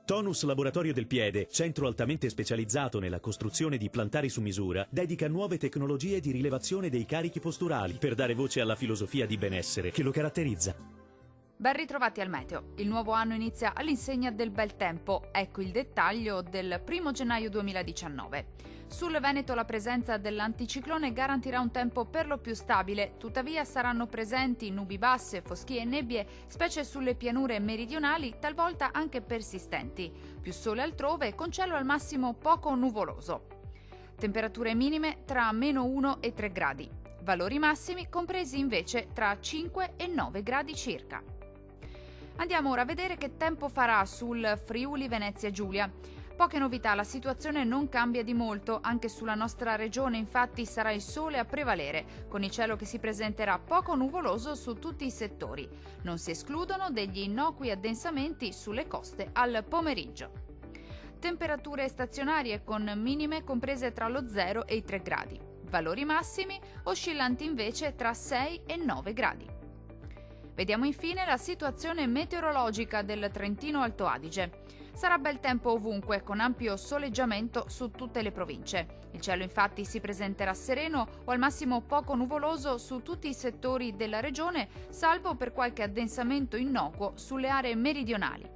Tonus Laboratorio del Piede, centro altamente specializzato nella costruzione di plantari su misura, dedica nuove tecnologie di rilevazione dei carichi posturali per dare voce alla filosofia di benessere che lo caratterizza. Ben ritrovati al Meteo. Il nuovo anno inizia all'insegna del bel tempo. Ecco il dettaglio del 1 gennaio 2019. Sul Veneto la presenza dell'anticiclone garantirà un tempo per lo più stabile, tuttavia saranno presenti nubi basse, foschie e nebbie, specie sulle pianure meridionali, talvolta anche persistenti. Più sole altrove, con cielo al massimo poco nuvoloso. Temperature minime tra -1 e 3 gradi. Valori massimi compresi invece tra 5 e 9 gradi circa. Andiamo ora a vedere che tempo farà sul Friuli Venezia Giulia. Poche novità, la situazione non cambia di molto, anche sulla nostra regione infatti sarà il sole a prevalere, con il cielo che si presenterà poco nuvoloso su tutti i settori. Non si escludono degli innocui addensamenti sulle coste al pomeriggio. Temperature stazionarie con minime comprese tra lo 0 e i 3 gradi. Valori massimi oscillanti invece tra 6 e 9 gradi. Vediamo infine la situazione meteorologica del Trentino Alto Adige. Sarà bel tempo ovunque, con ampio soleggiamento su tutte le province. Il cielo infatti si presenterà sereno o al massimo poco nuvoloso su tutti i settori della regione, salvo per qualche addensamento innocuo sulle aree meridionali.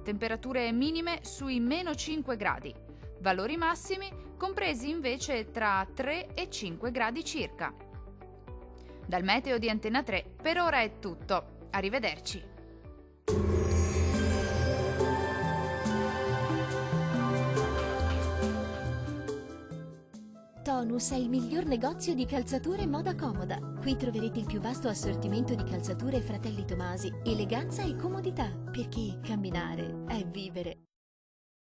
Temperature minime sui -5 gradi. Valori massimi compresi invece tra 3 e 5 gradi circa. Dal Meteo di Antena 3 per ora è tutto. Arrivederci. Tonus è il miglior negozio di calzature e moda comoda. Qui troverete il più vasto assortimento di calzature Fratelli Tomasi, eleganza e comodità, perché camminare è vivere.